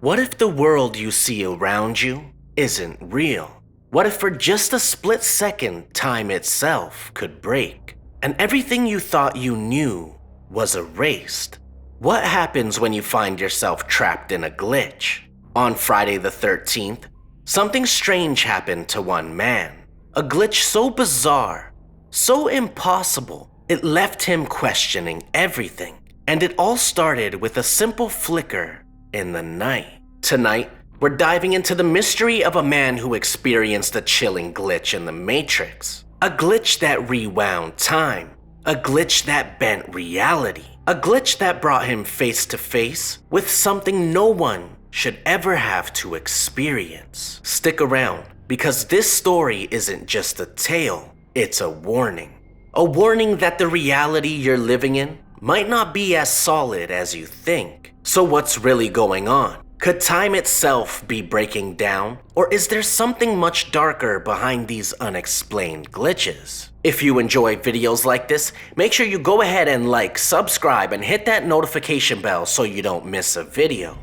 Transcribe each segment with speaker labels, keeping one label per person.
Speaker 1: What if the world you see around you isn't real? What if for just a split second time itself could break, and everything you thought you knew was erased? What happens when you find yourself trapped in a glitch? On Friday the 13th, something strange happened to one man. A glitch so bizarre, so impossible, it left him questioning everything. And it all started with a simple flicker in the night. Tonight, we're diving into the mystery of a man who experienced a chilling glitch in the Matrix. A glitch that rewound time. A glitch that bent reality. A glitch that brought him face to face with something no one should ever have to experience. Stick around, because this story isn't just a tale, it's a warning. A warning that the reality you're living in might not be as solid as you think. So what's really going on? Could time itself be breaking down? Or is there something much darker behind these unexplained glitches? If you enjoy videos like this, make sure you go ahead and like, subscribe, and hit that notification bell so you don't miss a video.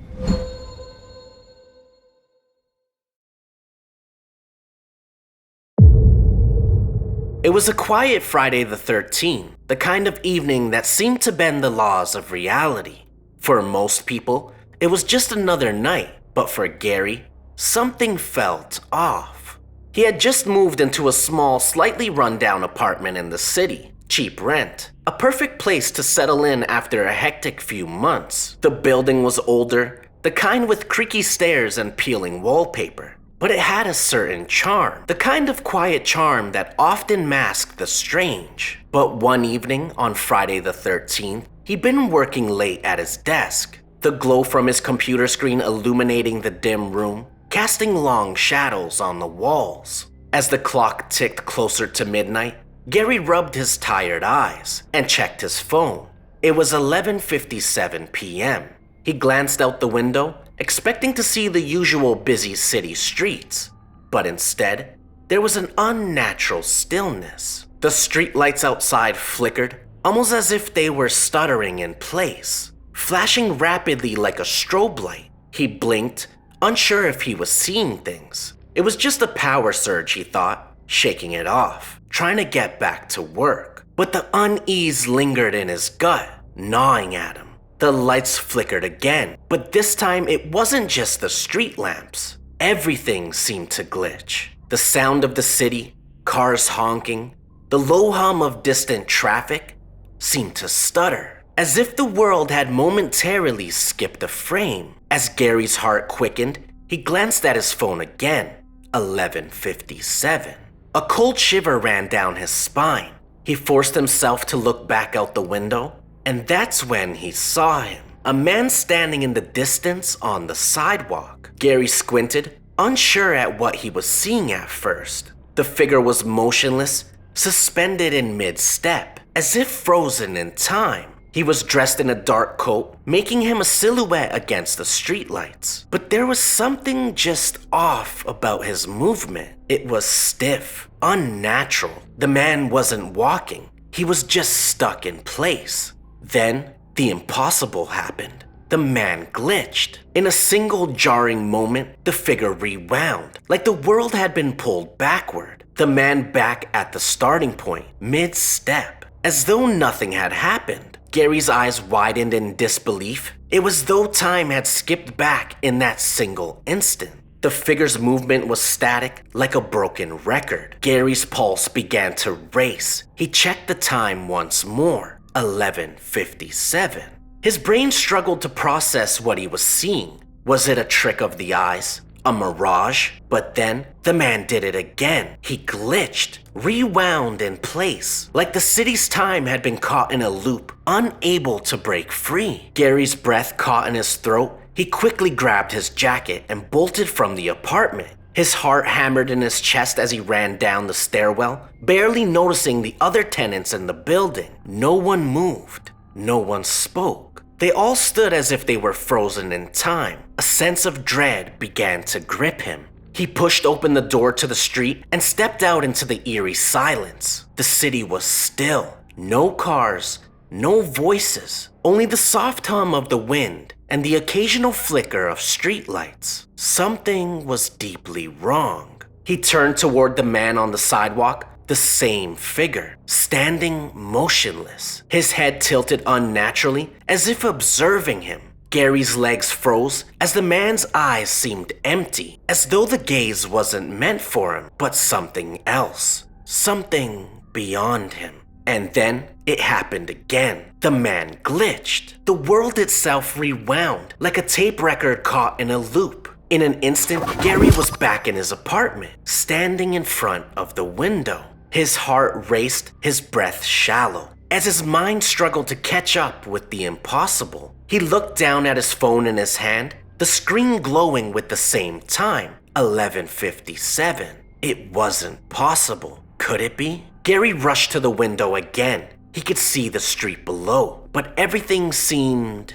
Speaker 1: It was a quiet Friday the 13th, the kind of evening that seemed to bend the laws of reality. For most people, it was just another night, but for Gary, something felt off. He had just moved into a small, slightly run-down apartment in the city, cheap rent, a perfect place to settle in after a hectic few months. The building was older, the kind with creaky stairs and peeling wallpaper. But it had a certain charm, the kind of quiet charm that often masked the strange. But one evening on Friday the 13th, he'd been working late at his desk, the glow from his computer screen illuminating the dim room, casting long shadows on the walls. As the clock ticked closer to midnight, Gary rubbed his tired eyes and checked his phone. It was 11:57 p.m. He glanced out the window, expecting to see the usual busy city streets, but instead, there was an unnatural stillness. The streetlights outside flickered, almost as if they were stuttering in place, flashing rapidly like a strobe light. He blinked, unsure if he was seeing things. It was just a power surge, he thought, shaking it off, trying to get back to work. But the unease lingered in his gut, gnawing at him. The lights flickered again, but this time it wasn't just the street lamps. Everything seemed to glitch. The sound of the city, cars honking, the low hum of distant traffic seemed to stutter, as if the world had momentarily skipped a frame. As Gary's heart quickened, he glanced at his phone again. 11:57. A cold shiver ran down his spine. He forced himself to look back out the window. And that's when he saw him, a man standing in the distance on the sidewalk. Gary squinted, unsure at what he was seeing at first. The figure was motionless, suspended in mid-step, as if frozen in time. He was dressed in a dark coat, making him a silhouette against the streetlights. But there was something just off about his movement. It was stiff, unnatural. The man wasn't walking. He was just stuck in place. Then, the impossible happened. The man glitched. In a single jarring moment, the figure rewound, like the world had been pulled backward. The man back at the starting point, mid-step, as though nothing had happened. Gary's eyes widened in disbelief. It was as though time had skipped back in that single instant. The figure's movement was static, like a broken record. Gary's pulse began to race. He checked the time once more. 11:57. His brain struggled to process what he was seeing. Was it a trick of the eyes? A mirage? But then, the man did it again. He glitched, rewound in place, like the city's time had been caught in a loop, unable to break free. Gary's breath caught in his throat. He quickly grabbed his jacket and bolted from the apartment. His heart hammered in his chest as he ran down the stairwell, barely noticing the other tenants in the building. No one moved. No one spoke. They all stood as if they were frozen in time. A sense of dread began to grip him. He pushed open the door to the street and stepped out into the eerie silence. The city was still. No cars, no voices, only the soft hum of the wind and the occasional flicker of streetlights. Something was deeply wrong. He turned toward the man on the sidewalk, the same figure, standing motionless, his head tilted unnaturally as if observing him. Gary's legs froze as the man's eyes seemed empty, as though the gaze wasn't meant for him, but something else, something beyond him. And then it happened again. The man glitched. The world itself rewound like a tape record caught in a loop. In an instant, Gary was back in his apartment, standing in front of the window. His heart raced, his breath shallow. As his mind struggled to catch up with the impossible, he looked down at his phone in his hand, the screen glowing with the same time, 11:57. It wasn't possible. Could it be? Gary rushed to the window again. He could see the street below, but everything seemed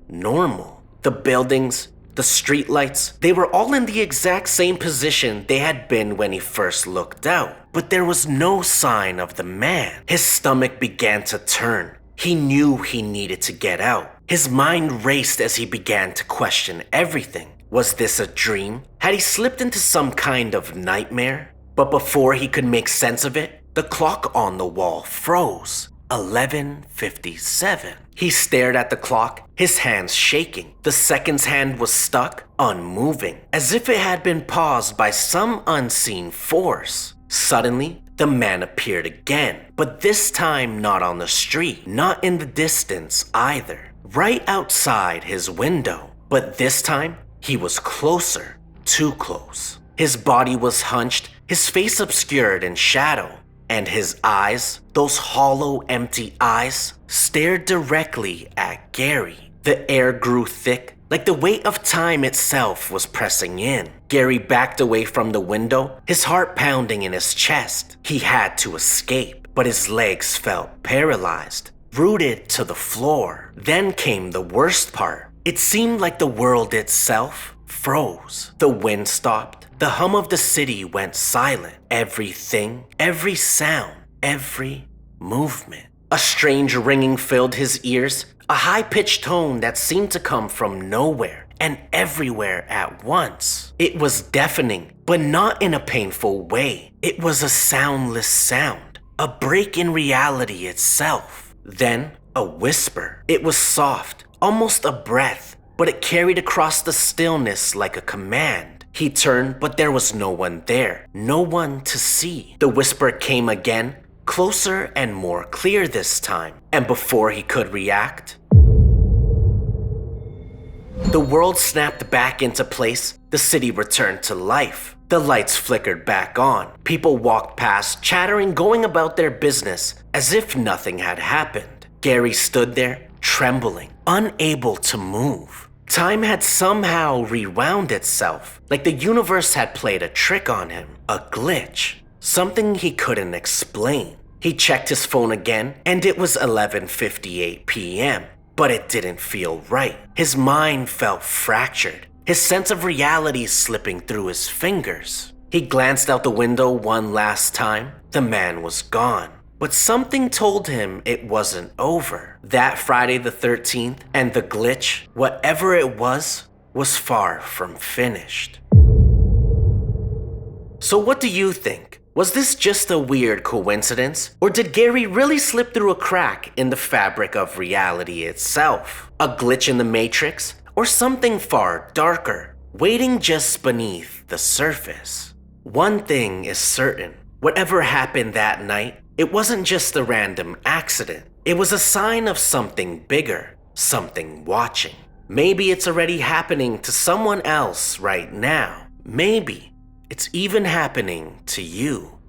Speaker 1: normal. The buildings, the streetlights, they were all in the exact same position they had been when he first looked out. But there was no sign of the man. His stomach began to turn. He knew he needed to get out. His mind raced as he began to question everything. Was this a dream? Had he slipped into some kind of nightmare? But before he could make sense of it, the clock on the wall froze. 11:57. He stared at the clock, his hands shaking. The second's hand was stuck, unmoving, as if it had been paused by some unseen force. Suddenly, the man appeared again, but this time not on the street, not in the distance either, right outside his window. But this time, he was closer, too close. His body was hunched, his face obscured in shadow, and his eyes, those hollow, empty eyes, stared directly at Gary. The air grew thick, like the weight of time itself was pressing in. Gary backed away from the window, his heart pounding in his chest. He had to escape, but his legs felt paralyzed, rooted to the floor. Then came the worst part. It seemed like the world itself froze. The wind stopped. The hum of the city went silent. Everything, every sound, every movement. A strange ringing filled his ears, a high-pitched tone that seemed to come from nowhere and everywhere at once. It was deafening, but not in a painful way. It was a soundless sound, a break in reality itself. Then a whisper. It was soft, almost a breath, but it carried across the stillness like a command. He turned, but there was no one there, no one to see. The whisper came again, closer and more clear this time. And before he could react, the world snapped back into place. The city returned to life. The lights flickered back on. People walked past, chattering, going about their business as if nothing had happened. Gary stood there, trembling, unable to move. Time had somehow rewound itself, like the universe had played a trick on him, a glitch, something he couldn't explain. He checked his phone again, and it was 11:58 p.m., but it didn't feel right. His mind felt fractured, his sense of reality slipping through his fingers. He glanced out the window one last time. The man was gone. But something told him it wasn't over. That Friday the 13th and the glitch, whatever it was far from finished. So what do you think? Was this just a weird coincidence? Or did Gary really slip through a crack in the fabric of reality itself? A glitch in the matrix? Or something far darker, waiting just beneath the surface? One thing is certain. Whatever happened that night, it wasn't just a random accident. It was a sign of something bigger, something watching. Maybe it's already happening to someone else right now. Maybe it's even happening to you.